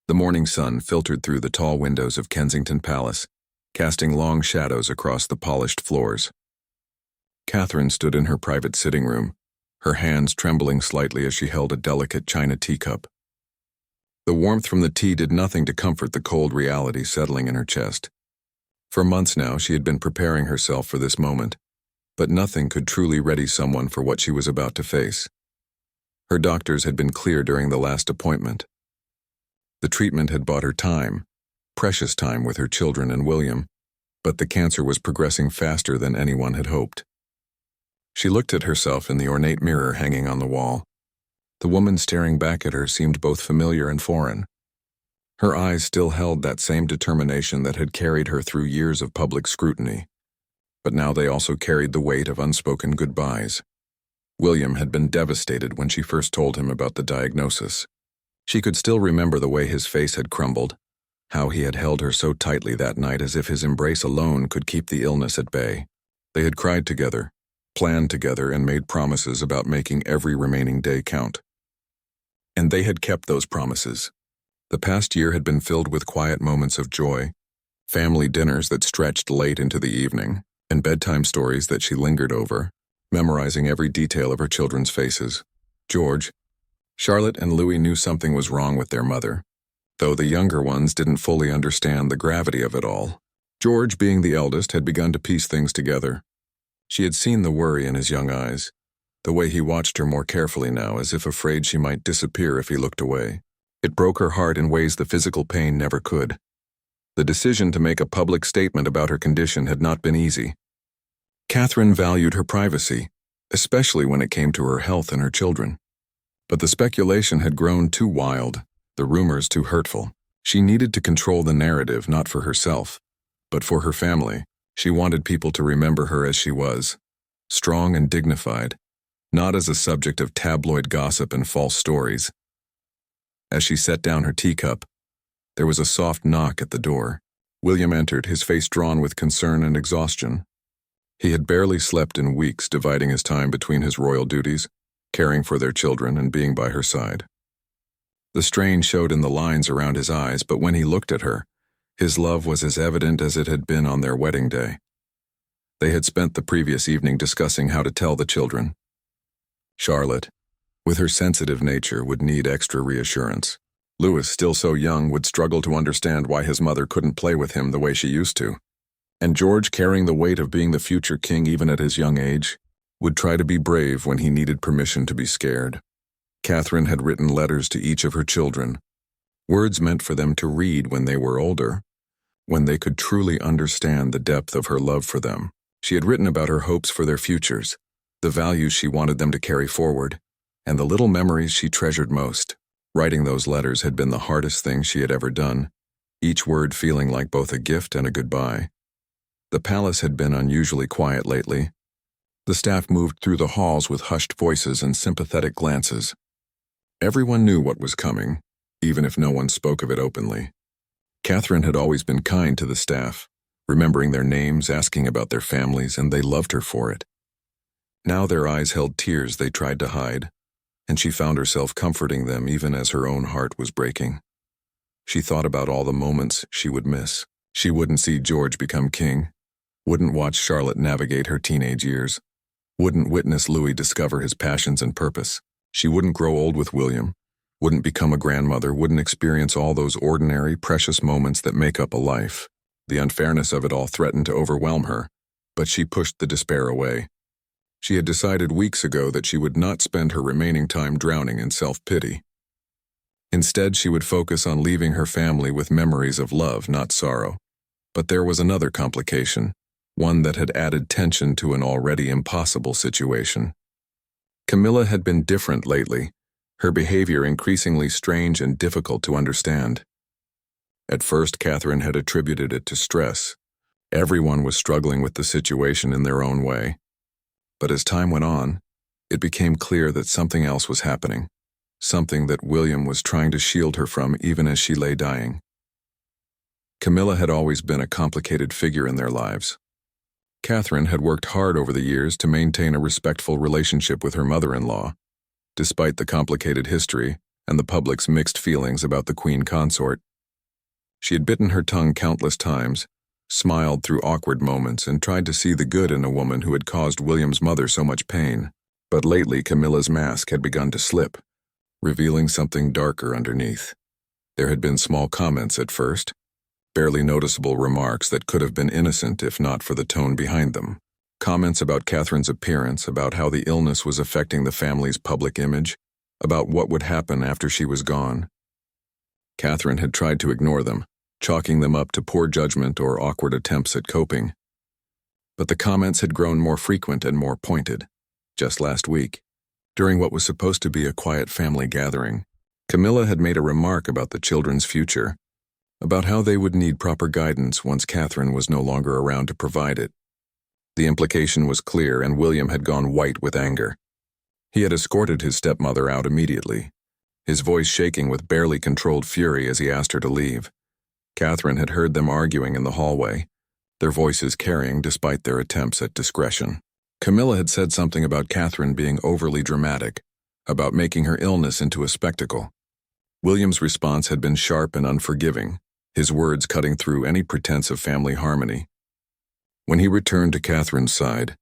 The morning sun filtered through the tall windows of Kensington Palace, casting long shadows across the polished floors. Catherine stood in her private sitting room, her hands trembling slightly as she held a delicate china teacup. The warmth from the tea did nothing to comfort the cold reality settling in her chest. For months now, she had been preparing herself for this moment, but nothing could truly ready someone for what she was about to face. Her doctors had been clear during the last appointment. The treatment had bought her time, precious time with her children and William, but the cancer was progressing faster than anyone had hoped. She looked at herself in the ornate mirror hanging on the wall. The woman staring back at her seemed both familiar and foreign. Her eyes still held that same determination that had carried her through years of public scrutiny, but now they also carried the weight of unspoken goodbyes. William had been devastated when she first told him about the diagnosis. She could still remember the way his face had crumbled, how he had held her so tightly that night as if his embrace alone could keep the illness at bay. They had cried together, planned together, and made promises about making every remaining day count. And they had kept those promises. The past year had been filled with quiet moments of joy, family dinners that stretched late into the evening, and bedtime stories that she lingered over, memorizing every detail of her children's faces. George, Charlotte, and Louis knew something was wrong with their mother, though the younger ones didn't fully understand the gravity of it all. George, being the eldest, had begun to piece things together. She had seen the worry in his young eyes, the way he watched her more carefully now, as if afraid she might disappear if he looked away. It broke her heart in ways the physical pain never could. The decision to make a public statement about her condition had not been easy. Catherine valued her privacy, especially when it came to her health and her children. But the speculation had grown too wild, the rumors too hurtful. She needed to control the narrative, not for herself, but for her family. She wanted people to remember her as she was, strong and dignified, not as a subject of tabloid gossip and false stories. As she set down her teacup, there was a soft knock at the door. William entered, his face drawn with concern and exhaustion. He had barely slept in weeks, dividing his time between his royal duties, caring for their children, and being by her side. The strain showed in the lines around his eyes, but when he looked at her, his love was as evident as it had been on their wedding day. They had spent the previous evening discussing how to tell the children. Charlotte, with her sensitive nature, would need extra reassurance. Louis, still so young, would struggle to understand why his mother couldn't play with him the way she used to. And George, carrying the weight of being the future king even at his young age, would try to be brave when he needed permission to be scared. Catherine had written letters to each of her children, words meant for them to read when they were older, when they could truly understand the depth of her love for them. She had written about her hopes for their futures, the values she wanted them to carry forward, and the little memories she treasured most. Writing those letters had been the hardest thing she had ever done, each word feeling like both a gift and a goodbye. The palace had been unusually quiet lately. The staff moved through the halls with hushed voices and sympathetic glances. Everyone knew what was coming, even if no one spoke of it openly. Catherine had always been kind to the staff, remembering their names, asking about their families, and they loved her for it. Now their eyes held tears they tried to hide, and she found herself comforting them even as her own heart was breaking. She thought about all the moments she would miss. She wouldn't see George become king, wouldn't watch Charlotte navigate her teenage years, wouldn't witness Louis discover his passions and purpose. She wouldn't grow old with William, wouldn't become a grandmother, wouldn't experience all those ordinary, precious moments that make up a life. The unfairness of it all threatened to overwhelm her, but she pushed the despair away. She had decided weeks ago that she would not spend her remaining time drowning in self-pity. Instead, she would focus on leaving her family with memories of love, not sorrow. But there was another complication, one that had added tension to an already impossible situation. Camilla had been different lately, her behavior increasingly strange and difficult to understand. At first, Catherine had attributed it to stress. Everyone was struggling with the situation in their own way. But as time went on, it became clear that something else was happening, something that William was trying to shield her from even as she lay dying. Camilla had always been a complicated figure in their lives. Catherine had worked hard over the years to maintain a respectful relationship with her mother-in-law. Despite the complicated history, and the public's mixed feelings about the queen consort. She had bitten her tongue countless times, smiled through awkward moments, and tried to see the good in a woman who had caused William's mother so much pain. But lately Camilla's mask had begun to slip, revealing something darker underneath. There had been small comments at first, barely noticeable remarks that could have been innocent if not for the tone behind them. Comments about Catherine's appearance, about how the illness was affecting the family's public image, about what would happen after she was gone. Catherine had tried to ignore them, chalking them up to poor judgment or awkward attempts at coping. But the comments had grown more frequent and more pointed. Just last week, during what was supposed to be a quiet family gathering, Camilla had made a remark about the children's future, about how they would need proper guidance once Catherine was no longer around to provide it. The implication was clear, and William had gone white with anger. He had escorted his stepmother out immediately, his voice shaking with barely controlled fury as he asked her to leave. Catherine had heard them arguing in the hallway, their voices carrying despite their attempts at discretion. Camilla had said something about Catherine being overly dramatic, about making her illness into a spectacle. William's response had been sharp and unforgiving, his words cutting through any pretense of family harmony. When he returned to Catherine's side,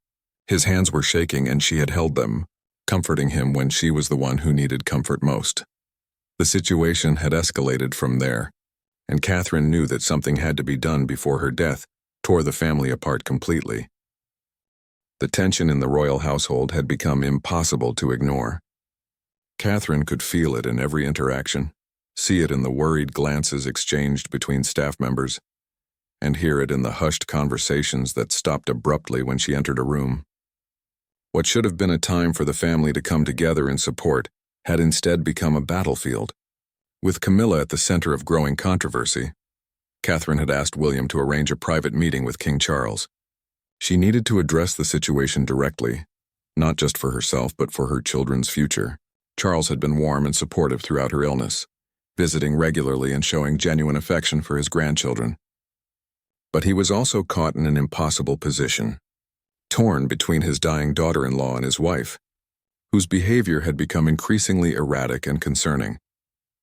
his hands were shaking and she had held them, comforting him when she was the one who needed comfort most. The situation had escalated from there, and Catherine knew that something had to be done before her death tore the family apart completely. The tension in the royal household had become impossible to ignore. Catherine could feel it in every interaction, see it in the worried glances exchanged between staff members, and hear it in the hushed conversations that stopped abruptly when she entered a room. What should have been a time for the family to come together in support had instead become a battlefield. With Camilla at the center of growing controversy, Catherine had asked William to arrange a private meeting with King Charles. She needed to address the situation directly, not just for herself but for her children's future. Charles had been warm and supportive throughout her illness, visiting regularly and showing genuine affection for his grandchildren. But he was also caught in an impossible position, torn between his dying daughter-in-law and his wife, whose behavior had become increasingly erratic and concerning.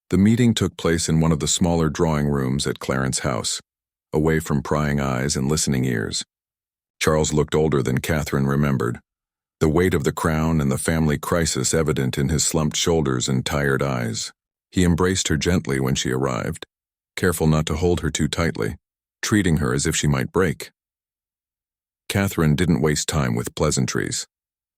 The meeting took place in one of the smaller drawing rooms at Clarence's house, away from prying eyes and listening ears. Charles looked older than Catherine remembered, the weight of the crown and the family crisis evident in his slumped shoulders and tired eyes. He embraced her gently when she arrived, careful not to hold her too tightly, treating her as if she might break. Catherine didn't waste time with pleasantries.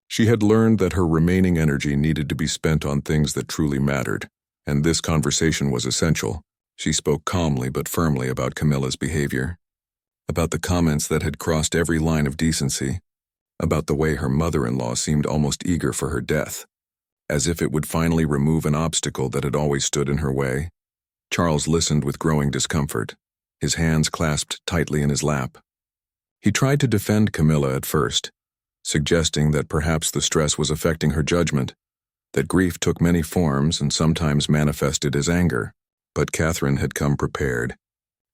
She had learned that her remaining energy needed to be spent on things that truly mattered, and this conversation was essential. She spoke calmly but firmly about Camilla's behavior, about the comments that had crossed every line of decency, about the way her mother-in-law seemed almost eager for her death, as if it would finally remove an obstacle that had always stood in her way. Charles listened with growing discomfort, his hands clasped tightly in his lap. He tried to defend Camilla at first, suggesting that perhaps the stress was affecting her judgment, that grief took many forms and sometimes manifested as anger. But Catherine had come prepared.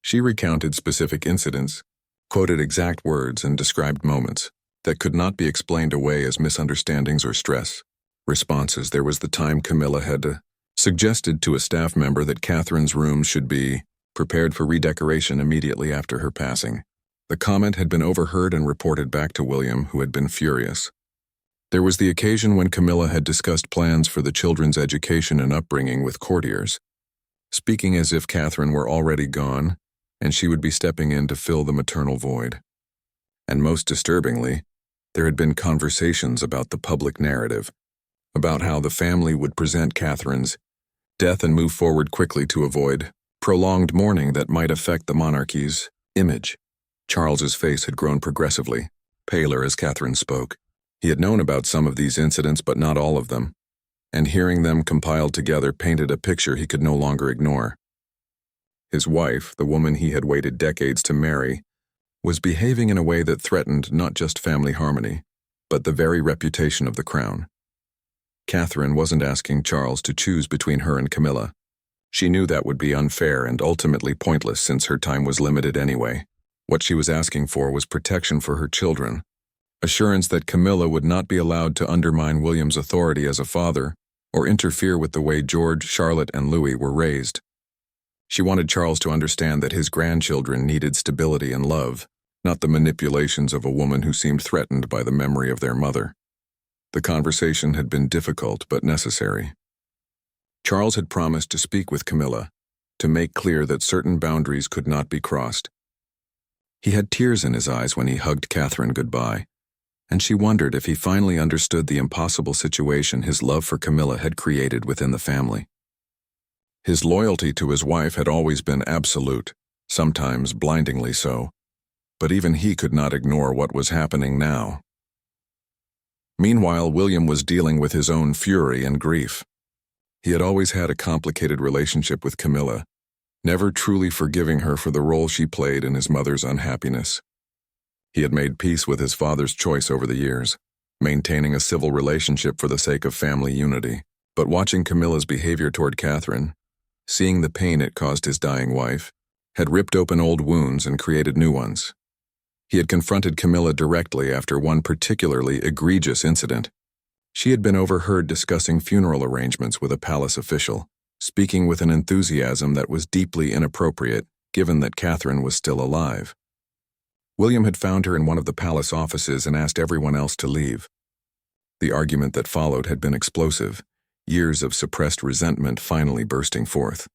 She recounted specific incidents, quoted exact words, and described moments that could not be explained away as misunderstandings or stress responses. There was the time Camilla had suggested to a staff member that Catherine's room should be prepared for redecoration immediately after her passing. The comment had been overheard and reported back to William, who had been furious. There was the occasion when Camilla had discussed plans for the children's education and upbringing with courtiers, speaking as if Catherine were already gone and she would be stepping in to fill the maternal void. And most disturbingly, there had been conversations about the public narrative, about how the family would present Catherine's death and move forward quickly to avoid prolonged mourning that might affect the monarchy's image. Charles's face had grown progressively paler as Catherine spoke. He had known about some of these incidents, but not all of them, and hearing them compiled together painted a picture he could no longer ignore. His wife, the woman he had waited decades to marry, was behaving in a way that threatened not just family harmony, but the very reputation of the crown. Catherine wasn't asking Charles to choose between her and Camilla. She knew that would be unfair and ultimately pointless since her time was limited anyway. What she was asking for was protection for her children, assurance that Camilla would not be allowed to undermine William's authority as a father or interfere with the way George, Charlotte, and Louis were raised. She wanted Charles to understand that his grandchildren needed stability and love, not the manipulations of a woman who seemed threatened by the memory of their mother. The conversation had been difficult but necessary. Charles had promised to speak with Camilla, to make clear that certain boundaries could not be crossed. He had tears in his eyes when he hugged Catherine goodbye, and she wondered if he finally understood the impossible situation his love for Camilla had created within the family. His loyalty to his wife had always been absolute, sometimes blindingly so, but even he could not ignore what was happening now. Meanwhile, William was dealing with his own fury and grief. He had always had a complicated relationship with Camilla, never truly forgiving her for the role she played in his mother's unhappiness. He had made peace with his father's choice over the years, maintaining a civil relationship for the sake of family unity, but watching Camilla's behavior toward Catherine, seeing the pain it caused his dying wife, had ripped open old wounds and created new ones. He had confronted Camilla directly after one particularly egregious incident. She had been overheard discussing funeral arrangements with a palace official, speaking with an enthusiasm that was deeply inappropriate, given that Catherine was still alive. William had found her in one of the palace offices and asked everyone else to leave. The argument that followed had been explosive, years of suppressed resentment finally bursting forth.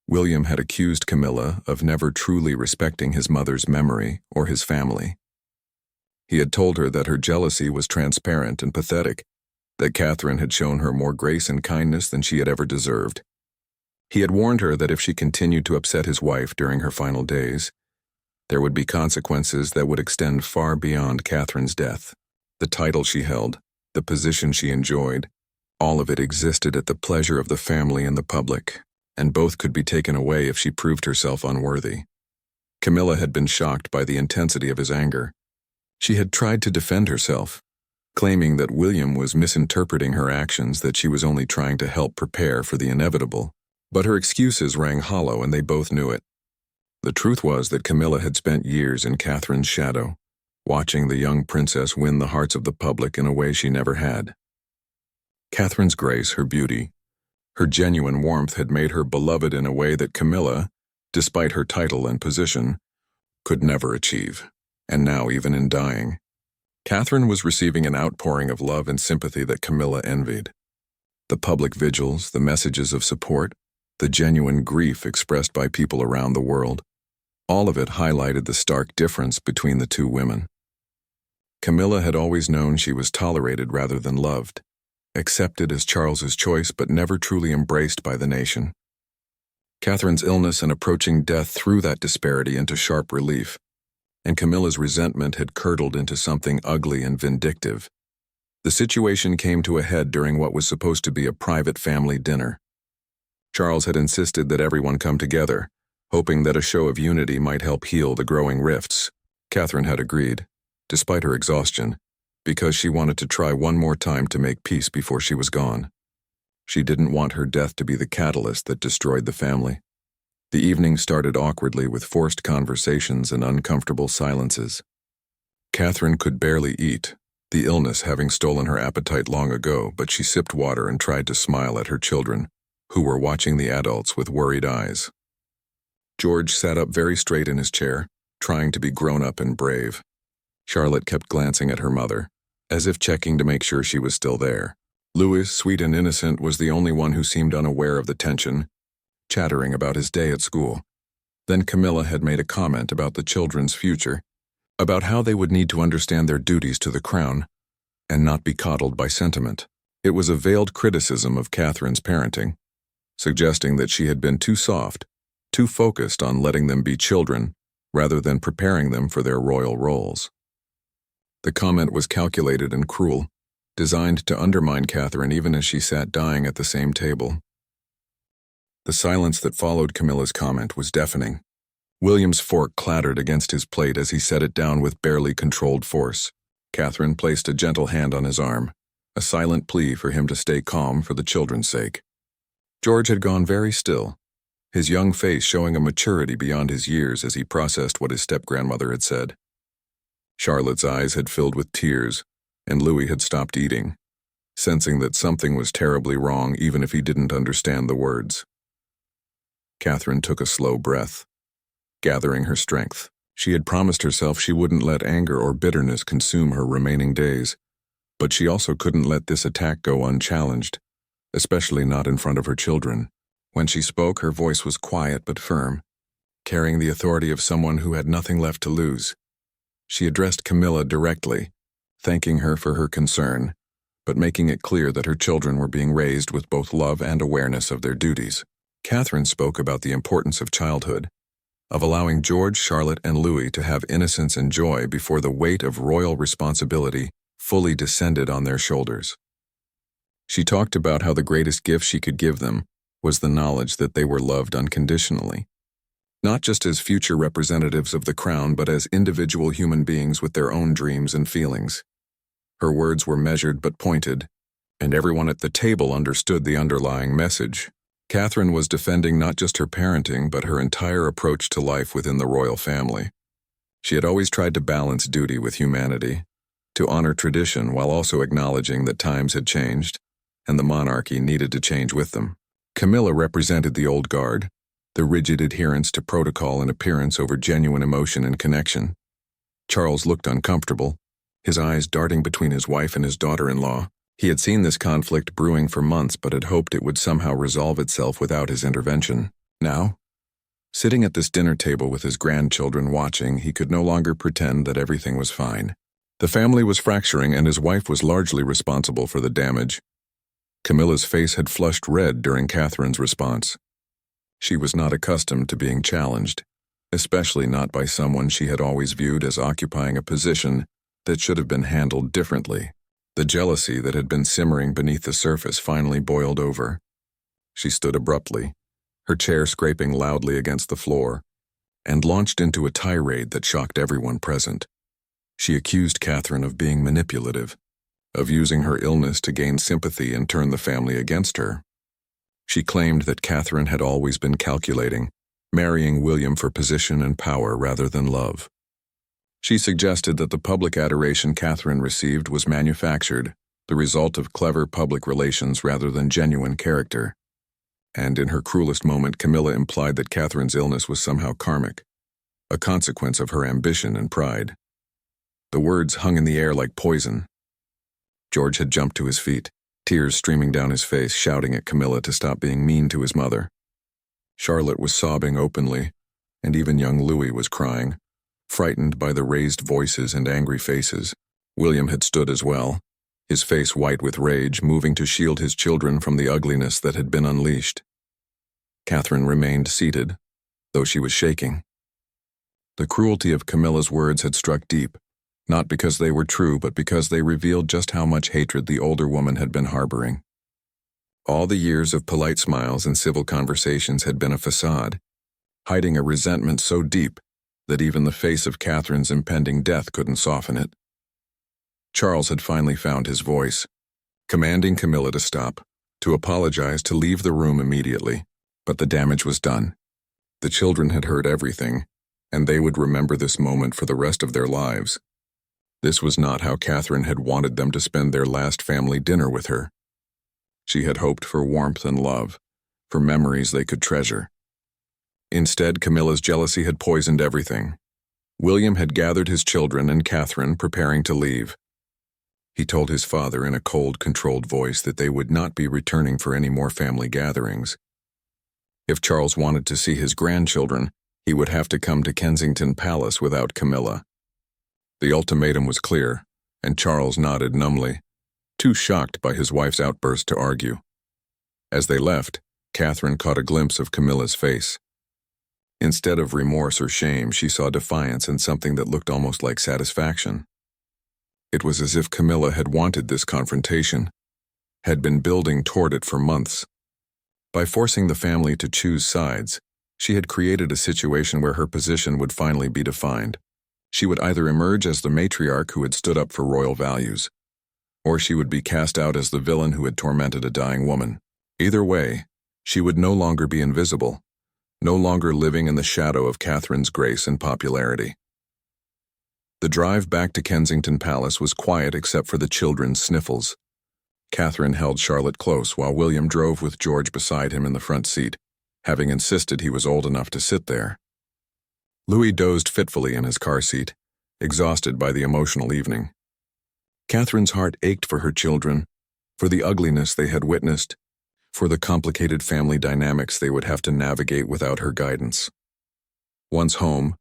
William had accused Camilla of never truly respecting his mother's memory or his family. He had told her that her jealousy was transparent and pathetic, that Catherine had shown her more grace and kindness than she had ever deserved. He had warned her that if she continued to upset his wife during her final days, there would be consequences that would extend far beyond Catherine's death. The title she held, the position she enjoyed, all of it existed at the pleasure of the family and the public, and both could be taken away if she proved herself unworthy. Camilla had been shocked by the intensity of his anger. She had tried to defend herself, claiming that William was misinterpreting her actions, that she was only trying to help prepare for the inevitable. But her excuses rang hollow, and they both knew it. The truth was that Camilla had spent years in Catherine's shadow, watching the young princess win the hearts of the public in a way she never had. Catherine's grace, her beauty, her genuine warmth had made her beloved in a way that Camilla, despite her title and position, could never achieve. And now, even in dying, Catherine was receiving an outpouring of love and sympathy that Camilla envied. The public vigils, the messages of support, the genuine grief expressed by people around the world, all of it highlighted the stark difference between the two women. Camilla had always known she was tolerated rather than loved, accepted as Charles's choice but never truly embraced by the nation. Catherine's illness and approaching death threw that disparity into sharp relief, and Camilla's resentment had curdled into something ugly and vindictive. The situation came to a head during what was supposed to be a private family dinner. Charles had insisted that everyone come together, hoping that a show of unity might help heal the growing rifts. Catherine had agreed, despite her exhaustion, because she wanted to try one more time to make peace before she was gone. She didn't want her death to be the catalyst that destroyed the family. The evening started awkwardly with forced conversations and uncomfortable silences. Catherine could barely eat, the illness having stolen her appetite long ago, but she sipped water and tried to smile at her children, who were watching the adults with worried eyes. George sat up very straight in his chair, trying to be grown-up and brave. Charlotte kept glancing at her mother, as if checking to make sure she was still there. Louis, sweet and innocent, was the only one who seemed unaware of the tension, chattering about his day at school. Then Camilla had made a comment about the children's future, about how they would need to understand their duties to the crown, and not be coddled by sentiment. It was a veiled criticism of Catherine's parenting, suggesting that she had been too soft, too focused on letting them be children, rather than preparing them for their royal roles. The comment was calculated and cruel, designed to undermine Catherine even as she sat dying at the same table. The silence that followed Camilla's comment was deafening. William's fork clattered against his plate as he set it down with barely controlled force. Catherine placed a gentle hand on his arm, a silent plea for him to stay calm for the children's sake. George had gone very still, his young face showing a maturity beyond his years as he processed what his step-grandmother had said. Charlotte's eyes had filled with tears, and Louis had stopped eating. sensing that something was terribly wrong even if he didn't understand the words. Catherine took a slow breath, gathering her strength. She had promised herself she wouldn't let anger or bitterness consume her remaining days, but she also couldn't let this attack go unchallenged, especially not in front of her children. When she spoke, her voice was quiet but firm, carrying the authority of someone who had nothing left to lose. She addressed Camilla directly, thanking her for her concern, but making it clear that her children were being raised with both love and awareness of their duties. Catherine spoke about the importance of childhood, of allowing George, Charlotte, and Louis to have innocence and joy before the weight of royal responsibility fully descended on their shoulders. She talked about how the greatest gift she could give them was the knowledge that they were loved unconditionally, not just as future representatives of the crown but as individual human beings with their own dreams and feelings. Her words were measured but pointed, and everyone at the table understood the underlying message. Catherine was defending not just her parenting but her entire approach to life within the royal family. She had always tried to balance duty with humanity, to honor tradition while also acknowledging that times had changed, and the monarchy needed to change with them. Camilla represented the old guard, the rigid adherence to protocol and appearance over genuine emotion and connection. Charles looked uncomfortable, his eyes darting between his wife and his daughter-in-law. He had seen this conflict brewing for months but had hoped it would somehow resolve itself without his intervention. Now, sitting at this dinner table with his grandchildren watching, he could no longer pretend that everything was fine. The family was fracturing and his wife was largely responsible for the damage. Camilla's face had flushed red during Catherine's response. She was not accustomed to being challenged, especially not by someone she had always viewed as occupying a position that should have been handled differently. The jealousy that had been simmering beneath the surface finally boiled over. She stood abruptly, her chair scraping loudly against the floor, and launched into a tirade that shocked everyone present. She accused Catherine of being manipulative, of using her illness to gain sympathy and turn the family against her. She claimed that Catherine had always been calculating, marrying William for position and power rather than love. She suggested that the public adoration Catherine received was manufactured, the result of clever public relations rather than genuine character. And in her cruelest moment, Camilla implied that Catherine's illness was somehow karmic, a consequence of her ambition and pride. The words hung in the air like poison. George had jumped to his feet, tears streaming down his face, shouting at Camilla to stop being mean to his mother. Charlotte was sobbing openly, and even young Louis was crying, frightened by the raised voices and angry faces. William had stood as well, his face white with rage, moving to shield his children from the ugliness that had been unleashed. Catherine remained seated, though she was shaking. The cruelty of Camilla's words had struck deep, not because they were true, but because they revealed just how much hatred the older woman had been harboring. All the years of polite smiles and civil conversations had been a facade, hiding a resentment so deep that even the face of Catherine's impending death couldn't soften it. Charles had finally found his voice, commanding Camilla to stop, to apologize, to leave the room immediately. But the damage was done. The children had heard everything, and they would remember this moment for the rest of their lives. This was not how Catherine had wanted them to spend their last family dinner with her. She had hoped for warmth and love, for memories they could treasure. Instead, Camilla's jealousy had poisoned everything. William had gathered his children and Catherine, preparing to leave. He told his father in a cold, controlled voice that they would not be returning for any more family gatherings. If Charles wanted to see his grandchildren, he would have to come to Kensington Palace without Camilla. The ultimatum was clear, and Charles nodded numbly, too shocked by his wife's outburst to argue. As they left, Catherine caught a glimpse of Camilla's face. Instead of remorse or shame, she saw defiance and something that looked almost like satisfaction. It was as if Camilla had wanted this confrontation, had been building toward it for months. By forcing the family to choose sides, she had created a situation where her position would finally be defined. She would either emerge as the matriarch who had stood up for royal values, or she would be cast out as the villain who had tormented a dying woman. Either way, she would no longer be invisible, no longer living in the shadow of Catherine's grace and popularity. The drive back to Kensington Palace was quiet except for the children's sniffles. Catherine held Charlotte close while William drove with George beside him in the front seat, having insisted he was old enough to sit there. Louis dozed fitfully in his car seat, exhausted by the emotional evening. Catherine's heart ached for her children, for the ugliness they had witnessed, for the complicated family dynamics they would have to navigate without her guidance. Once home,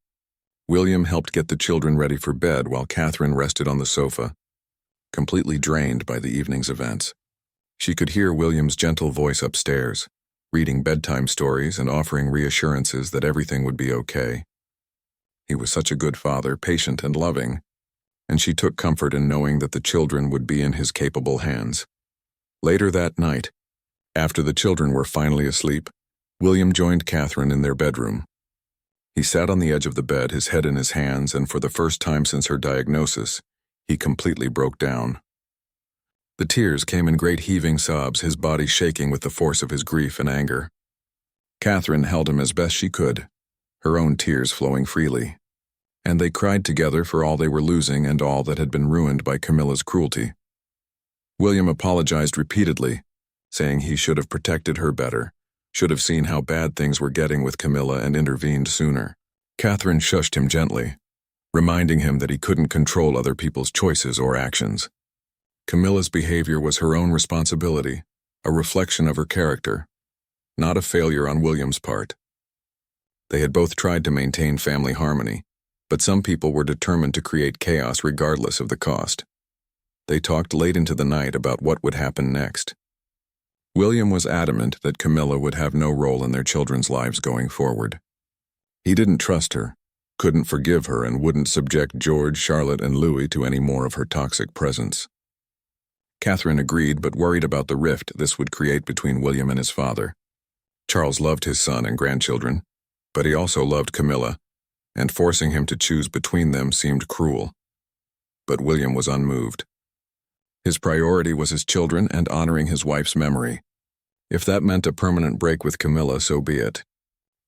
William helped get the children ready for bed while Catherine rested on the sofa, completely drained by the evening's events. She could hear William's gentle voice upstairs, reading bedtime stories and offering reassurances that everything would be okay. He was such a good father, patient and loving, and she took comfort in knowing that the children would be in his capable hands. Later that night, after the children were finally asleep, William joined Catherine in their bedroom. He sat on the edge of the bed, his head in his hands, and for the first time since her diagnosis, he completely broke down. The tears came in great heaving sobs, his body shaking with the force of his grief and anger. Catherine held him as best she could, her own tears flowing freely, and they cried together for all they were losing and all that had been ruined by Camilla's cruelty. William apologized repeatedly, saying he should have protected her better, should have seen how bad things were getting with Camilla and intervened sooner. Catherine shushed him gently, reminding him that he couldn't control other people's choices or actions. Camilla's behavior was her own responsibility, a reflection of her character, not a failure on William's part. They had both tried to maintain family harmony, but some people were determined to create chaos regardless of the cost. They talked late into the night about what would happen next. William was adamant that Camilla would have no role in their children's lives going forward. He didn't trust her, couldn't forgive her, and wouldn't subject George, Charlotte, and Louis to any more of her toxic presence. Catherine agreed, but worried about the rift this would create between William and his father. Charles loved his son and grandchildren, but he also loved Camilla, and forcing him to choose between them seemed cruel. But William was unmoved. His priority was his children and honoring his wife's memory. If that meant a permanent break with Camilla, so be it.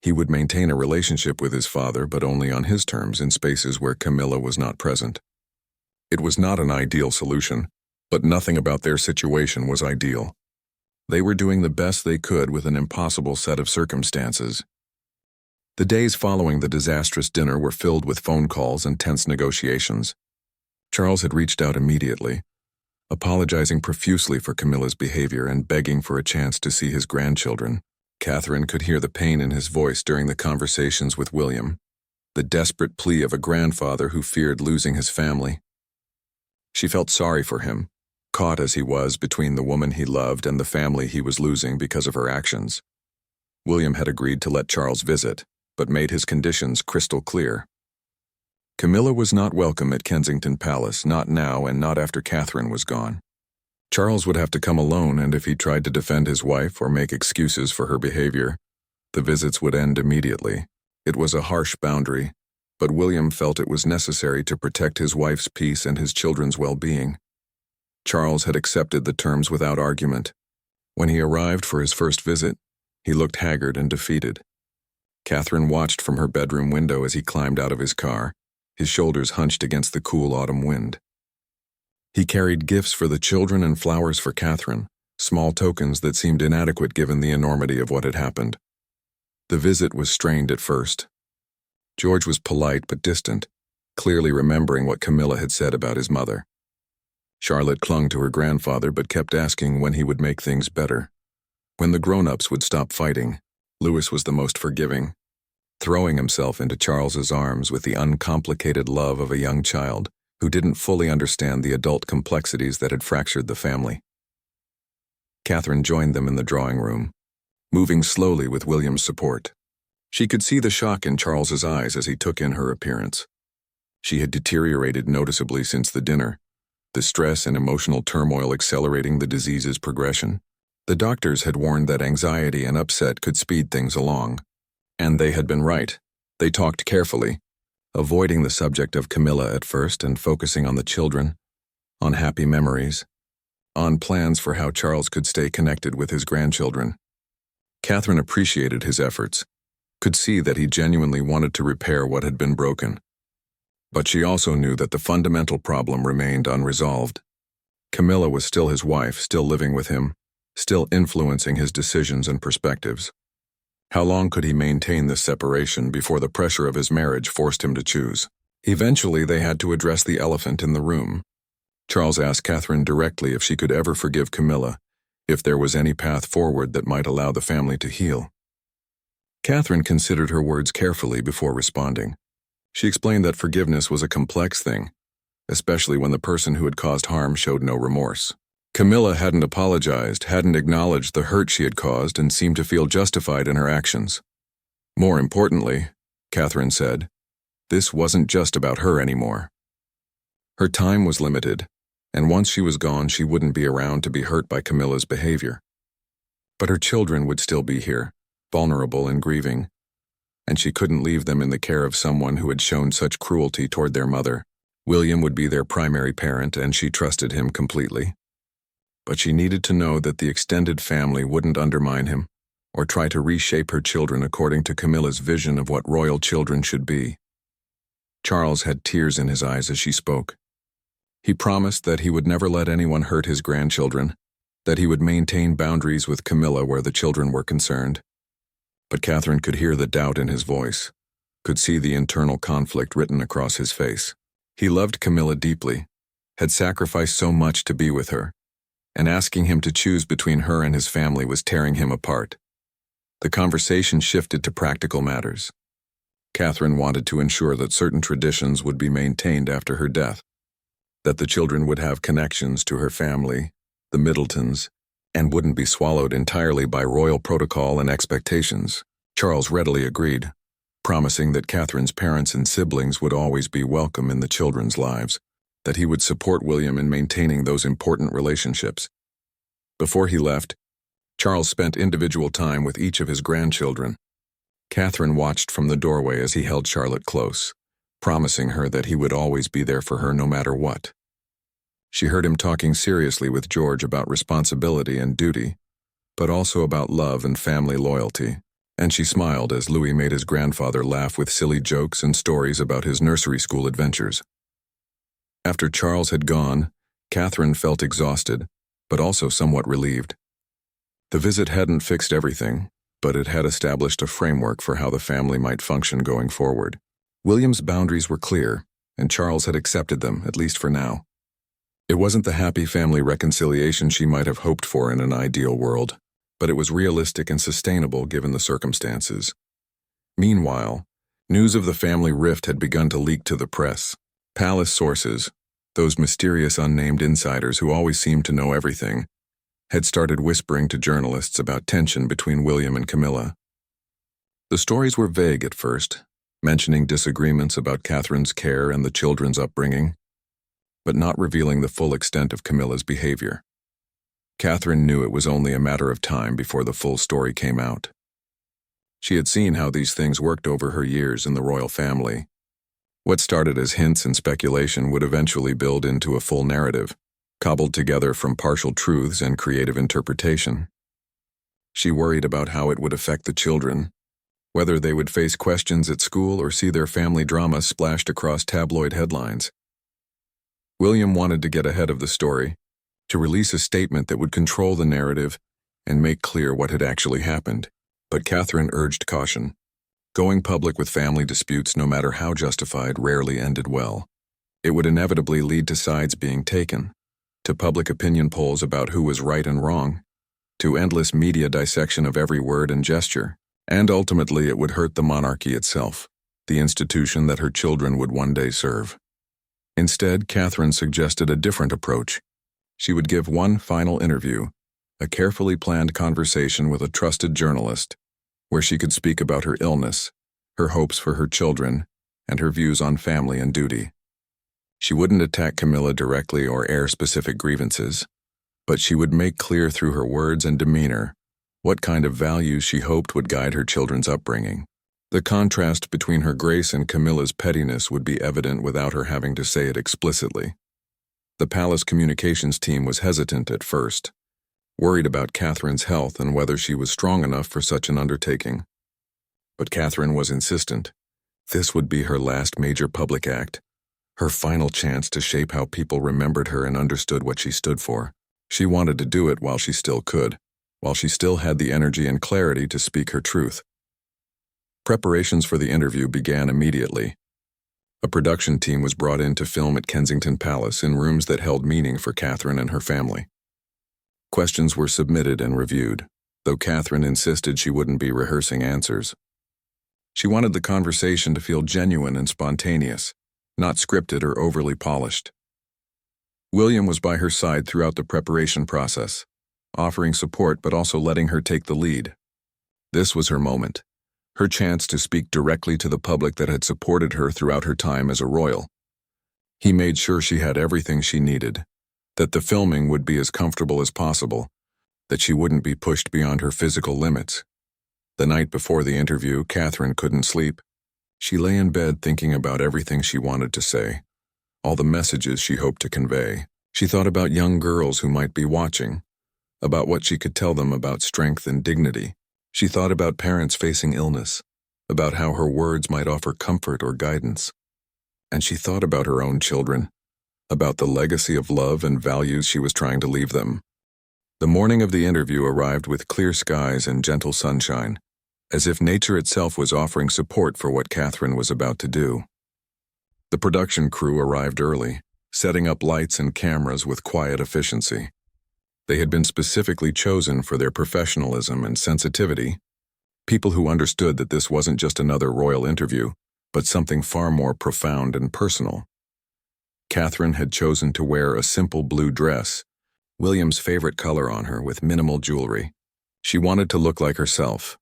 He would maintain a relationship with his father, but only on his terms in spaces where Camilla was not present. It was not an ideal solution, but nothing about their situation was ideal. They were doing the best they could with an impossible set of circumstances. The days following the disastrous dinner were filled with phone calls and tense negotiations. Charles had reached out immediately, apologizing profusely for Camilla's behavior and begging for a chance to see his grandchildren. Catherine could hear the pain in his voice during the conversations with William, the desperate plea of a grandfather who feared losing his family. She felt sorry for him, caught as he was between the woman he loved and the family he was losing because of her actions. William had agreed to let Charles visit, but made his conditions crystal clear. Camilla was not welcome at Kensington Palace, not now and not after Catherine was gone. Charles would have to come alone, and if he tried to defend his wife or make excuses for her behavior, the visits would end immediately. It was a harsh boundary, but William felt it was necessary to protect his wife's peace and his children's well-being. Charles had accepted the terms without argument. When he arrived for his first visit, he looked haggard and defeated. Catherine watched from her bedroom window as he climbed out of his car, his shoulders hunched against the cool autumn wind. He carried gifts for the children and flowers for Catherine, small tokens that seemed inadequate given the enormity of what had happened. The visit was strained at first. George was polite but distant, clearly remembering what Camilla had said about his mother. Charlotte clung to her grandfather but kept asking when he would make things better. When the grown-ups would stop fighting, Louis was the most forgiving, throwing himself into Charles's arms with the uncomplicated love of a young child who didn't fully understand the adult complexities that had fractured the family. Catherine joined them in the drawing room, moving slowly with William's support. She could see the shock in Charles's eyes as he took in her appearance. She had deteriorated noticeably since the dinner, the stress and emotional turmoil accelerating the disease's progression. The doctors had warned that anxiety and upset could speed things along. And they had been right. They talked carefully, avoiding the subject of Camilla at first and focusing on the children, on happy memories, on plans for how Charles could stay connected with his grandchildren. Catherine appreciated his efforts, could see that he genuinely wanted to repair what had been broken. But she also knew that the fundamental problem remained unresolved. Camilla was still his wife, still living with him, still influencing his decisions and perspectives. How long could he maintain this separation before the pressure of his marriage forced him to choose? Eventually, they had to address the elephant in the room. Charles asked Catherine directly if she could ever forgive Camilla, if there was any path forward that might allow the family to heal. Catherine considered her words carefully before responding. She explained that forgiveness was a complex thing, especially when the person who had caused harm showed no remorse. Camilla hadn't apologized, hadn't acknowledged the hurt she had caused, and seemed to feel justified in her actions. More importantly, Catherine said, this wasn't just about her anymore. Her time was limited, and once she was gone, she wouldn't be around to be hurt by Camilla's behavior. But her children would still be here, vulnerable and grieving, and she couldn't leave them in the care of someone who had shown such cruelty toward their mother. William would be their primary parent, and she trusted him completely. But she needed to know that the extended family wouldn't undermine him or try to reshape her children according to Camilla's vision of what royal children should be. Charles had tears in his eyes as she spoke. He promised that he would never let anyone hurt his grandchildren, that he would maintain boundaries with Camilla where the children were concerned. But Catherine could hear the doubt in his voice, could see the internal conflict written across his face. He loved Camilla deeply, had sacrificed so much to be with her, and asking him to choose between her and his family was tearing him apart. The conversation shifted to practical matters. Catherine wanted to ensure that certain traditions would be maintained after her death, that the children would have connections to her family, the Middletons, and wouldn't be swallowed entirely by royal protocol and expectations. Charles readily agreed, promising that Catherine's parents and siblings would always be welcome in the children's lives, that he would support William in maintaining those important relationships. Before he left, Charles spent individual time with each of his grandchildren. Catherine watched from the doorway as he held Charlotte close, promising her that he would always be there for her no matter what. She heard him talking seriously with George about responsibility and duty, but also about love and family loyalty, and she smiled as Louis made his grandfather laugh with silly jokes and stories about his nursery school adventures. After Charles had gone, Catherine felt exhausted, but also somewhat relieved. The visit hadn't fixed everything, but it had established a framework for how the family might function going forward. William's boundaries were clear, and Charles had accepted them, at least for now. It wasn't the happy family reconciliation she might have hoped for in an ideal world, but it was realistic and sustainable given the circumstances. Meanwhile, news of the family rift had begun to leak to the press. Palace sources, those mysterious unnamed insiders who always seemed to know everything, had started whispering to journalists about tension between William and Camilla. The stories were vague at first, mentioning disagreements about Catherine's care and the children's upbringing, but not revealing the full extent of Camilla's behavior. Catherine knew it was only a matter of time before the full story came out. She had seen how these things worked over her years in the royal family. What started as hints and speculation would eventually build into a full narrative, cobbled together from partial truths and creative interpretation. She worried about how it would affect the children, whether they would face questions at school or see their family drama splashed across tabloid headlines. William wanted to get ahead of the story, to release a statement that would control the narrative and make clear what had actually happened. But Catherine urged caution. Going public with family disputes, no matter how justified, rarely ended well. It would inevitably lead to sides being taken, to public opinion polls about who was right and wrong, to endless media dissection of every word and gesture, and ultimately it would hurt the monarchy itself, the institution that her children would one day serve. Instead, Catherine suggested a different approach. She would give one final interview, a carefully planned conversation with a trusted journalist, where she could speak about her illness, her hopes for her children, and her views on family and duty. She wouldn't attack Camilla directly or air specific grievances, but she would make clear through her words and demeanor what kind of values she hoped would guide her children's upbringing. The contrast between her grace and Camilla's pettiness would be evident without her having to say it explicitly. The palace communications team was hesitant at first, worried about Catherine's health and whether she was strong enough for such an undertaking. But Catherine was insistent. This would be her last major public act, Her final chance to shape how people remembered her and understood what she stood for. She wanted to do it while she still could, while she still had the energy and clarity to speak her truth. Preparations for the interview began immediately. A production team was brought in to film at Kensington Palace in rooms that held meaning for Catherine and her family. Questions were submitted and reviewed, though Catherine insisted she wouldn't be rehearsing answers. She wanted the conversation to feel genuine and spontaneous, not scripted or overly polished. William was by her side throughout the preparation process, offering support but also letting her take the lead. This was her moment, her chance to speak directly to the public that had supported her throughout her time as a royal. He made sure she had everything she needed, that the filming would be as comfortable as possible, that she wouldn't be pushed beyond her physical limits. The night before the interview, Catherine couldn't sleep. She lay in bed thinking about everything she wanted to say, all the messages she hoped to convey. She thought about young girls who might be watching, about what she could tell them about strength and dignity. She thought about parents facing illness, about how her words might offer comfort or guidance. And she thought about her own children, about the legacy of love and values she was trying to leave them. The morning of the interview arrived with clear skies and gentle sunshine, as if nature itself was offering support for what Catherine was about to do. The production crew arrived early, setting up lights and cameras with quiet efficiency. They had been specifically chosen for their professionalism and sensitivity, people who understood that this wasn't just another royal interview, but something far more profound and personal. Catherine had chosen to wear a simple blue dress, William's favorite color on her, with minimal jewelry. She wanted to look like herself,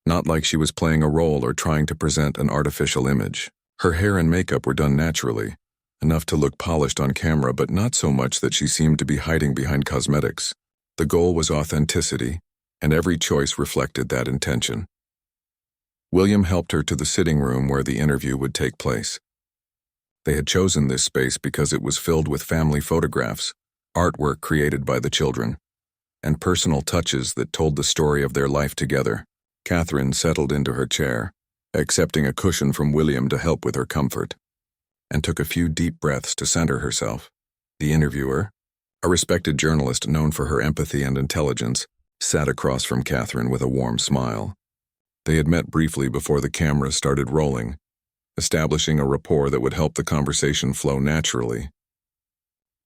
not like she was playing a role or trying to present an artificial image. Her hair and makeup were done naturally, enough to look polished on camera, but not so much that she seemed to be hiding behind cosmetics. The goal was authenticity, and every choice reflected that intention. William helped her to the sitting room where the interview would take place. They had chosen this space because it was filled with family photographs, artwork created by the children, and personal touches that told the story of their life together. Catherine settled into her chair, accepting a cushion from William to help with her comfort, and took a few deep breaths to center herself. The interviewer, a respected journalist known for her empathy and intelligence, sat across from Catherine with a warm smile. They had met briefly before the cameras started rolling, establishing a rapport that would help the conversation flow naturally.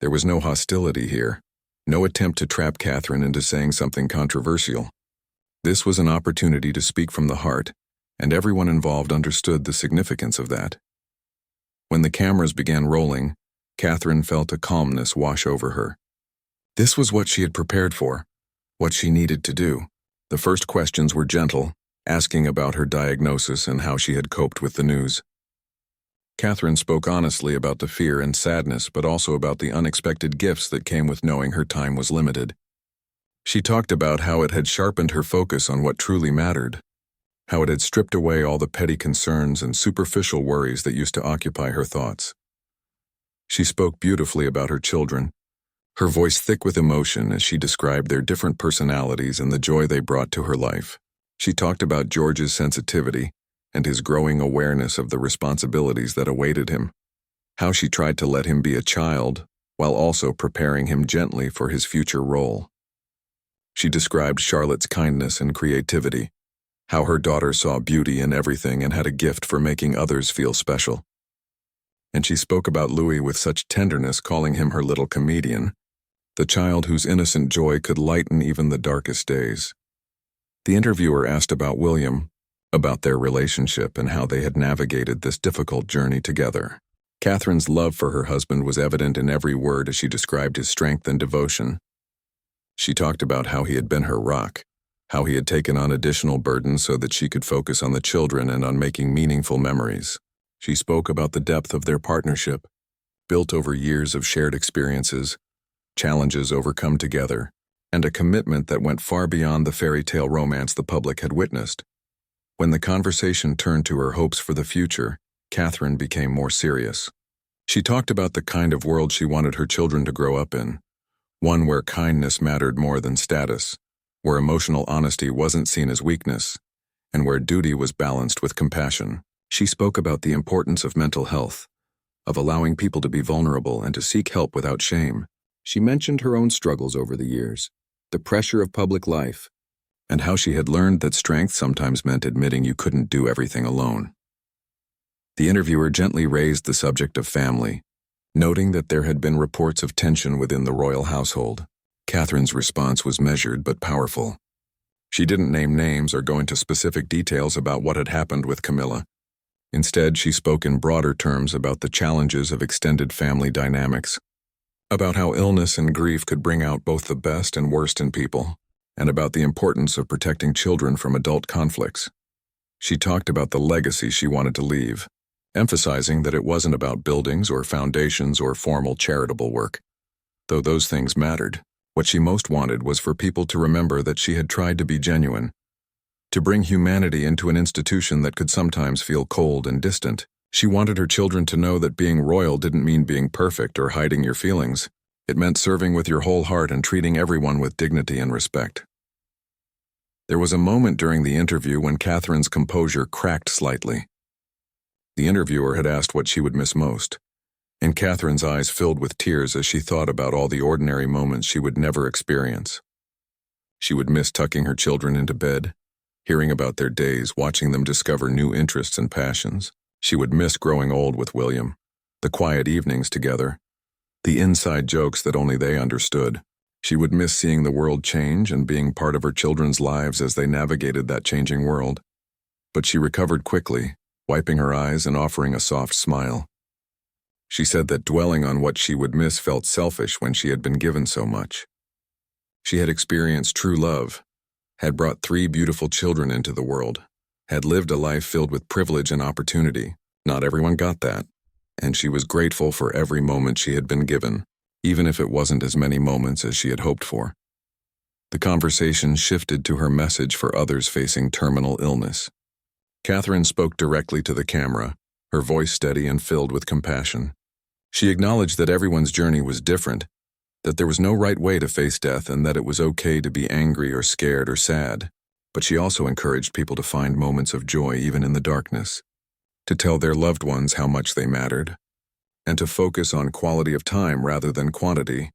There was no hostility here, no attempt to trap Catherine into saying something controversial. This was an opportunity to speak from the heart, and everyone involved understood the significance of that. When the cameras began rolling, Catherine felt a calmness wash over her. This was what she had prepared for, what she needed to do. The first questions were gentle, asking about her diagnosis and how she had coped with the news. Catherine spoke honestly about the fear and sadness, but also about the unexpected gifts that came with knowing her time was limited. She talked about how it had sharpened her focus on what truly mattered, how it had stripped away all the petty concerns and superficial worries that used to occupy her thoughts. She spoke beautifully about her children, her voice thick with emotion as she described their different personalities and the joy they brought to her life. She talked about George's sensitivity and his growing awareness of the responsibilities that awaited him, how she tried to let him be a child while also preparing him gently for his future role. She described Charlotte's kindness and creativity, how her daughter saw beauty in everything and had a gift for making others feel special. And she spoke about Louis with such tenderness, calling him her little comedian, the child whose innocent joy could lighten even the darkest days. The interviewer asked about William, about their relationship and how they had navigated this difficult journey together. Catherine's love for her husband was evident in every word as she described his strength and devotion. She talked about how he had been her rock, how he had taken on additional burdens so that she could focus on the children and on making meaningful memories. She spoke about the depth of their partnership, built over years of shared experiences, challenges overcome together, and a commitment that went far beyond the fairy tale romance the public had witnessed. When the conversation turned to her hopes for the future, Catherine became more serious. She talked about the kind of world she wanted her children to grow up in, one where kindness mattered more than status, where emotional honesty wasn't seen as weakness, and where duty was balanced with compassion. She spoke about the importance of mental health, of allowing people to be vulnerable and to seek help without shame. She mentioned her own struggles over the years, the pressure of public life, and how she had learned that strength sometimes meant admitting you couldn't do everything alone. The interviewer gently raised the subject of family, noting that there had been reports of tension within the royal household. Catherine's response was measured but powerful. She didn't name names or go into specific details about what had happened with Camilla. Instead, she spoke in broader terms about the challenges of extended family dynamics, about how illness and grief could bring out both the best and worst in people, and about the importance of protecting children from adult conflicts. She talked about the legacy she wanted to leave, emphasizing that it wasn't about buildings or foundations or formal charitable work. Though those things mattered, what she most wanted was for people to remember that she had tried to be genuine, to bring humanity into an institution that could sometimes feel cold and distant. She wanted her children to know that being royal didn't mean being perfect or hiding your feelings. It meant serving with your whole heart and treating everyone with dignity and respect. There was a moment during the interview when Catherine's composure cracked slightly. The interviewer had asked what she would miss most, and Catherine's eyes filled with tears as she thought about all the ordinary moments she would never experience. She would miss tucking her children into bed, hearing about their days, watching them discover new interests and passions. She would miss growing old with William, the quiet evenings together, the inside jokes that only they understood. She would miss seeing the world change and being part of her children's lives as they navigated that changing world. But she recovered quickly, wiping her eyes and offering a soft smile. She said that dwelling on what she would miss felt selfish when she had been given so much. She had experienced true love, had brought 3 beautiful children into the world, had lived a life filled with privilege and opportunity. Not everyone got that, and she was grateful for every moment she had been given, even if it wasn't as many moments as she had hoped for. The conversation shifted to her message for others facing terminal illness. Catherine spoke directly to the camera, her voice steady and filled with compassion. She acknowledged that everyone's journey was different, that there was no right way to face death and that it was okay to be angry or scared or sad. But she also encouraged people to find moments of joy even in the darkness, to tell their loved ones how much they mattered, and to focus on quality of time rather than quantity.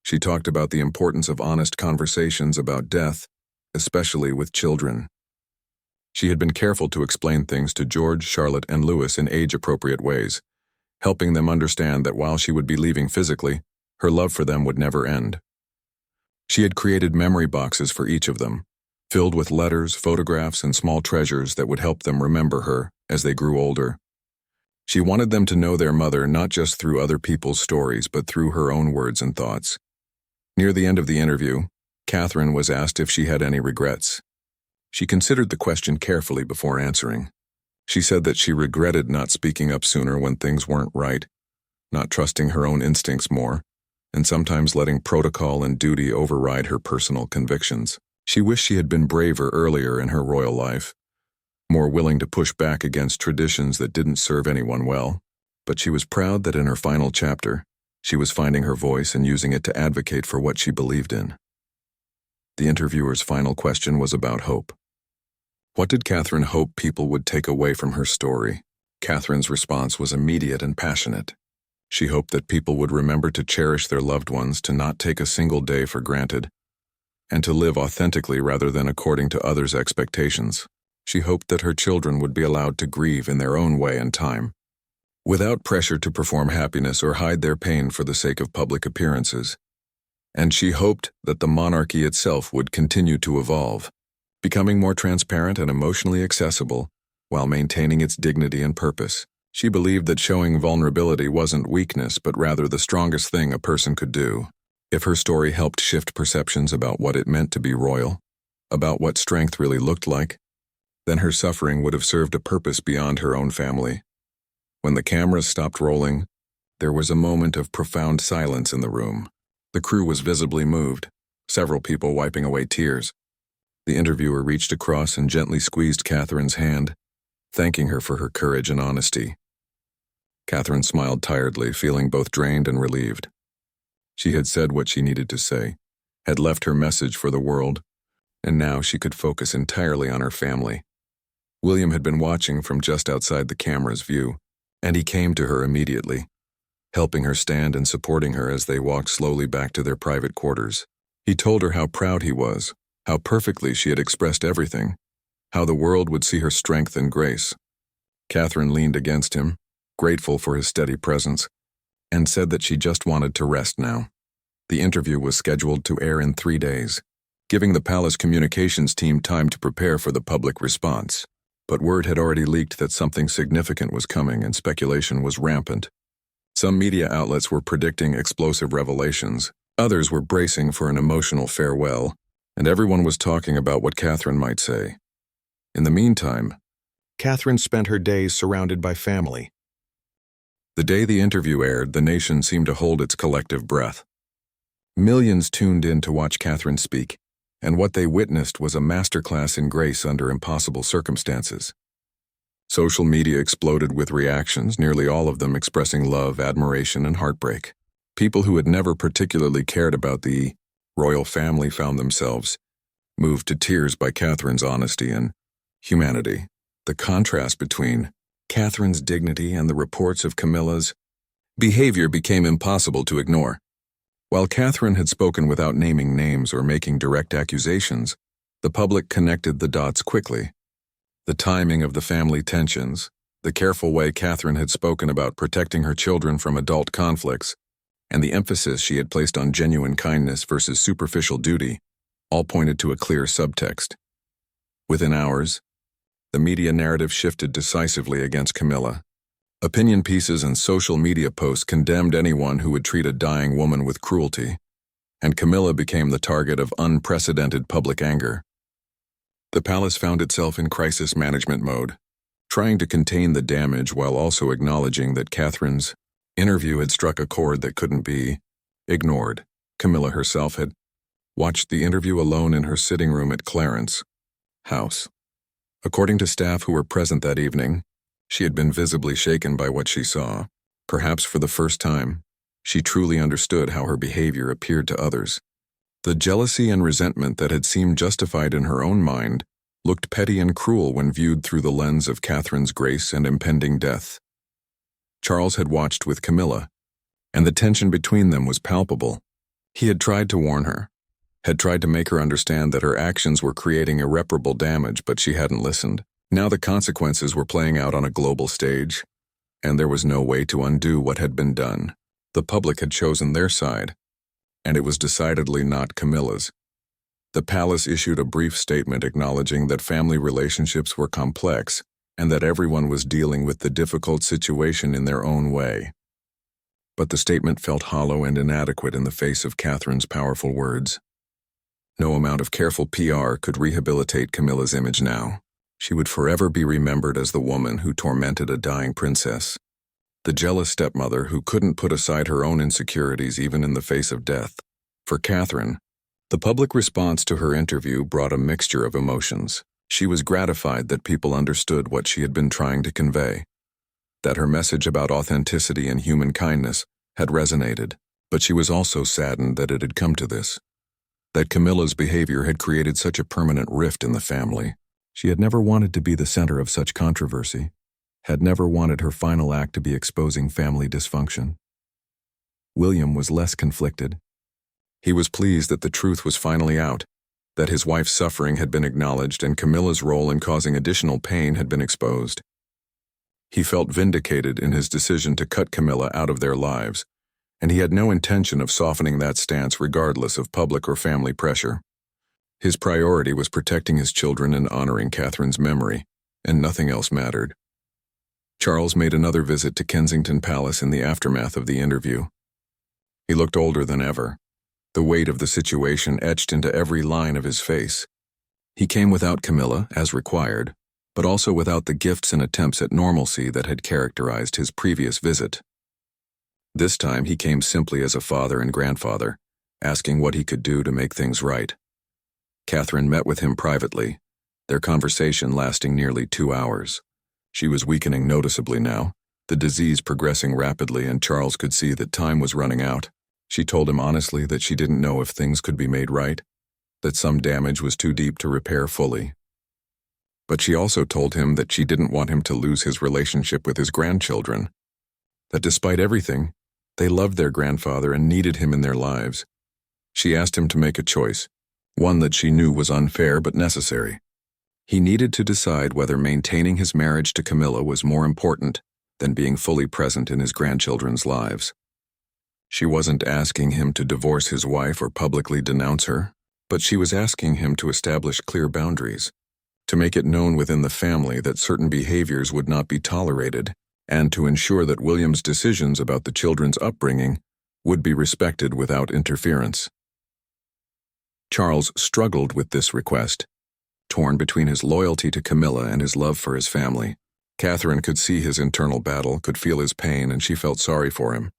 She talked about the importance of honest conversations about death, especially with children. She had been careful to explain things to George, Charlotte, and Louis in age-appropriate ways, helping them understand that while she would be leaving physically, her love for them would never end. She had created memory boxes for each of them, filled with letters, photographs, and small treasures that would help them remember her as they grew older. She wanted them to know their mother not just through other people's stories, but through her own words and thoughts. Near the end of the interview, Catherine was asked if she had any regrets. She considered the question carefully before answering. She said that she regretted not speaking up sooner when things weren't right, not trusting her own instincts more, and sometimes letting protocol and duty override her personal convictions. She wished she had been braver earlier in her royal life, more willing to push back against traditions that didn't serve anyone well, but she was proud that in her final chapter, she was finding her voice and using it to advocate for what she believed in. The interviewer's final question was about hope. What did Catherine hope people would take away from her story? Catherine's response was immediate and passionate. She hoped that people would remember to cherish their loved ones, to not take a single day for granted, and to live authentically rather than according to others' expectations. She hoped that her children would be allowed to grieve in their own way and time, without pressure to perform happiness or hide their pain for the sake of public appearances. And she hoped that the monarchy itself would continue to evolve, becoming more transparent and emotionally accessible while maintaining its dignity and purpose. She believed that showing vulnerability wasn't weakness, but rather the strongest thing a person could do. If her story helped shift perceptions about what it meant to be royal, about what strength really looked like, then her suffering would have served a purpose beyond her own family. When the cameras stopped rolling, there was a moment of profound silence in the room. The crew was visibly moved, several people wiping away tears. The interviewer reached across and gently squeezed Catherine's hand, thanking her for her courage and honesty. Catherine smiled tiredly, feeling both drained and relieved. She had said what she needed to say, had left her message for the world, and now she could focus entirely on her family. William had been watching from just outside the camera's view, And he came to her immediately, helping her stand and supporting her as they walked slowly back to their private quarters. He told her how proud he was, how perfectly she had expressed everything, how the world would see her strength and grace. Catherine leaned against him, grateful for his steady presence, and said that she just wanted to rest now. The interview was scheduled to air in 3 days, giving the palace communications team time to prepare for the public response. But word had already leaked that something significant was coming and speculation was rampant. Some media outlets were predicting explosive revelations, others were bracing for an emotional farewell, and everyone was talking about what Catherine might say. In the meantime, Catherine spent her days surrounded by family. The day the interview aired, the nation seemed to hold its collective breath. Millions tuned in to watch Catherine speak, and what they witnessed was a masterclass in grace under impossible circumstances. Social media exploded with reactions, nearly all of them expressing love, admiration, and heartbreak. People who had never particularly cared about the royal family found themselves moved to tears by Catherine's honesty and humanity. The contrast between Catherine's dignity and the reports of Camillas' behavior became impossible to ignore. While Catherine had spoken without naming names or making direct accusations, the public connected the dots quickly. The timing of the family tensions, the careful way Catherine had spoken about protecting her children from adult conflicts, and the emphasis she had placed on genuine kindness versus superficial duty, all pointed to a clear subtext. Within hours, the media narrative shifted decisively against Camilla. Opinion pieces and social media posts condemned anyone who would treat a dying woman with cruelty, and Camilla became the target of unprecedented public anger. The palace found itself in crisis management mode, trying to contain the damage while also acknowledging that Catherine's interview had struck a chord that couldn't be ignored. Camilla herself had watched the interview alone in her sitting room at Clarence House. According to staff who were present that evening, she had been visibly shaken by what she saw. Perhaps for the first time, she truly understood how her behavior appeared to others. The jealousy and resentment that had seemed justified in her own mind looked petty and cruel when viewed through the lens of Catherine's grace and impending death. Charles had watched with Camilla, and the tension between them was palpable. He had tried to warn her, had tried to make her understand that her actions were creating irreparable damage, but she hadn't listened. Now the consequences were playing out on a global stage, and there was no way to undo what had been done. The public had chosen their side, and it was decidedly not Camilla's. The palace issued a brief statement acknowledging that family relationships were complex and that everyone was dealing with the difficult situation in their own way. But the statement felt hollow and inadequate in the face of Catherine's powerful words. No amount of careful PR could rehabilitate Camilla's image now. She would forever be remembered as the woman who tormented a dying princess, the jealous stepmother who couldn't put aside her own insecurities even in the face of death. For Catherine, the public response to her interview brought a mixture of emotions. She was gratified that people understood what she had been trying to convey, that her message about authenticity and human kindness had resonated, but she was also saddened that it had come to this, that Camilla's behavior had created such a permanent rift in the family. She had never wanted to be the center of such controversy, had never wanted her final act to be exposing family dysfunction. William was less conflicted. He was pleased that the truth was finally out, that his wife's suffering had been acknowledged and Camilla's role in causing additional pain had been exposed. He felt vindicated in his decision to cut Camilla out of their lives, and he had no intention of softening that stance regardless of public or family pressure. His priority was protecting his children and honoring Catherine's memory, and nothing else mattered. Charles made another visit to Kensington Palace in the aftermath of the interview. He looked older than ever, the weight of the situation etched into every line of his face. He came without Camilla, as required, but also without the gifts and attempts at normalcy that had characterized his previous visit. This time he came simply as a father and grandfather, asking what he could do to make things right. Catherine met with him privately, their conversation lasting nearly 2 hours. She was weakening noticeably now, the disease progressing rapidly, and Charles could see that time was running out. She told him honestly that she didn't know if things could be made right, that some damage was too deep to repair fully. But she also told him that she didn't want him to lose his relationship with his grandchildren, that despite everything, they loved their grandfather and needed him in their lives. She asked him to make a choice, one that she knew was unfair but necessary. He needed to decide whether maintaining his marriage to Camilla was more important than being fully present in his grandchildren's lives. She wasn't asking him to divorce his wife or publicly denounce her, but she was asking him to establish clear boundaries, to make it known within the family that certain behaviors would not be tolerated, and to ensure that William's decisions about the children's upbringing would be respected without interference. Charles struggled with this request, torn between his loyalty to Camilla and his love for his family. Catherine could see his internal battle, could feel his pain, and she felt sorry for him.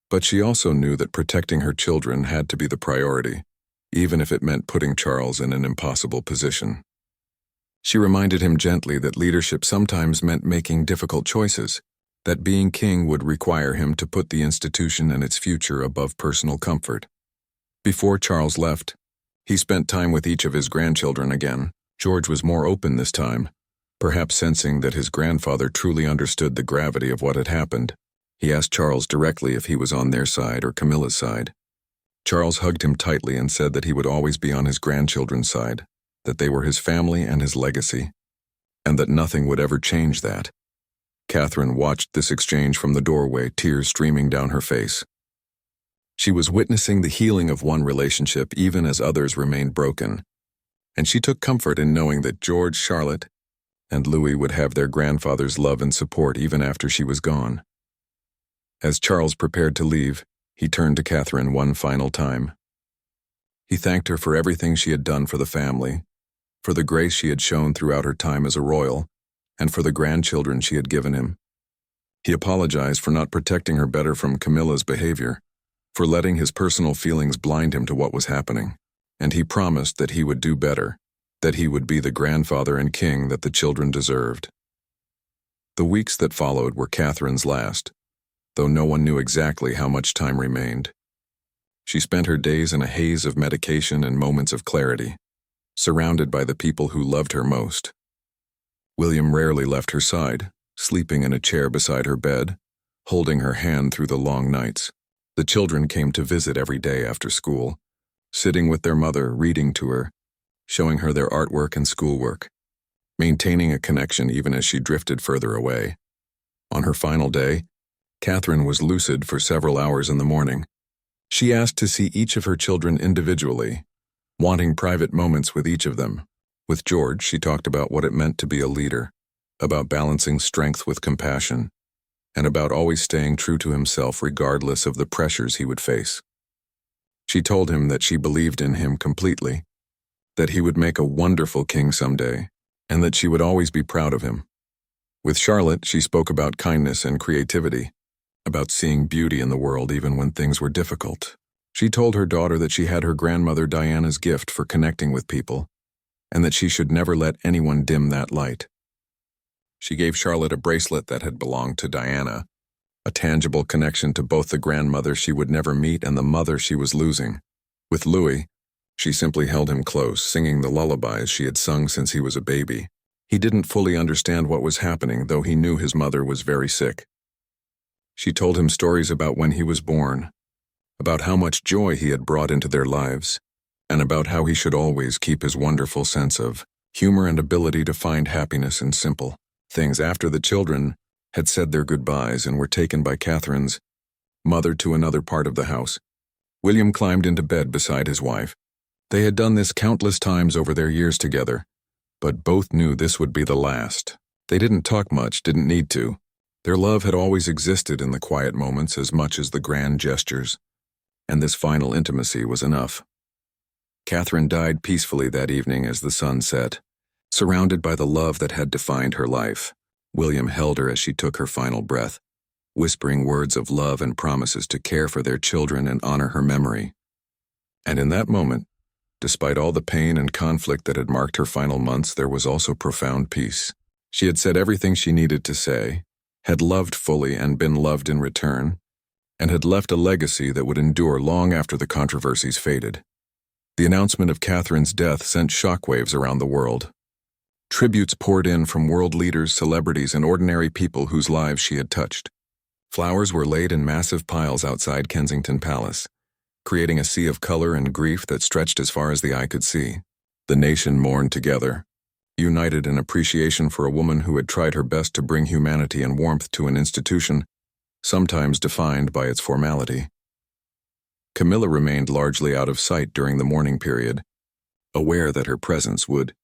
But she also knew that protecting her children had to be the priority, even if it meant putting Charles in an impossible position. She reminded him gently that leadership sometimes meant making difficult choices, that being king would require him to put the institution and its future above personal comfort. Before Charles left, he spent time with each of his grandchildren again. George was more open this time, perhaps sensing that his grandfather truly understood the gravity of what had happened. He asked Charles directly if he was on their side or Camilla's side. Charles hugged him tightly and said that he would always be on his grandchildren's side, that they were his family and his legacy, and that nothing would ever change that. Catherine watched this exchange from the doorway, tears streaming down her face. She was witnessing the healing of one relationship even as others remained broken, and she took comfort in knowing that George, Charlotte, and Louis would have their grandfather's love and support even after she was gone. As Charles prepared to leave, he turned to Catherine one final time. He thanked her for everything she had done for the family, for the grace she had shown throughout her time as a royal, and for the grandchildren she had given him. He apologized for not protecting her better from Camilla's behavior, for letting his personal feelings blind him to what was happening, and he promised that he would do better, that he would be the grandfather and king that the children deserved. The weeks that followed were Catherine's last, though no one knew exactly how much time remained. She spent her days in a haze of medication and moments of clarity, surrounded by the people who loved her most. William rarely left her side, sleeping in a chair beside her bed, holding her hand through the long nights. The children came to visit every day after school, sitting with their mother, reading to her, showing her their artwork and schoolwork, maintaining a connection even as she drifted further away. On her final day, Catherine was lucid for several hours in the morning. She asked to see each of her children individually, wanting private moments with each of them. With George, she talked about what it meant to be a leader, about balancing strength with compassion, and about always staying true to himself regardless of the pressures he would face. She told him that she believed in him completely, that he would make a wonderful king someday, and that she would always be proud of him. With Charlotte, she spoke about kindness and creativity, about seeing beauty in the world even when things were difficult. She told her daughter that she had her grandmother Diana's gift for connecting with people, and that she should never let anyone dim that light. She gave Charlotte a bracelet that had belonged to Diana, a tangible connection to both the grandmother she would never meet and the mother she was losing. With Louis, she simply held him close, singing the lullabies she had sung since he was a baby. He didn't fully understand what was happening, though he knew his mother was very sick. She told him stories about when he was born, about how much joy he had brought into their lives, and about how he should always keep his wonderful sense of humor and ability to find happiness in simple things. After the children had said their goodbyes and were taken by Catherine's mother to another part of the house, William climbed into bed beside his wife. They had done this countless times over their years together, but both knew this would be the last. They didn't talk much, didn't need to. Their love had always existed in the quiet moments as much as the grand gestures, and this final intimacy was enough. Catherine died peacefully that evening as the sun set, surrounded by the love that had defined her life. William held her as she took her final breath, whispering words of love and promises to care for their children and honor her memory. And in that moment, despite all the pain and conflict that had marked her final months, there was also profound peace. She had said everything she needed to say, had loved fully and been loved in return, and had left a legacy that would endure long after the controversies faded. The announcement of Catherine's death sent shockwaves around the world. Tributes poured in from world leaders, celebrities, and ordinary people whose lives she had touched. Flowers were laid in massive piles outside Kensington Palace, creating a sea of color and grief that stretched as far as the eye could see. The nation mourned together, united in appreciation for a woman who had tried her best to bring humanity and warmth to an institution sometimes defined by its formality. Camilla remained largely out of sight during the mourning period, aware that her presence would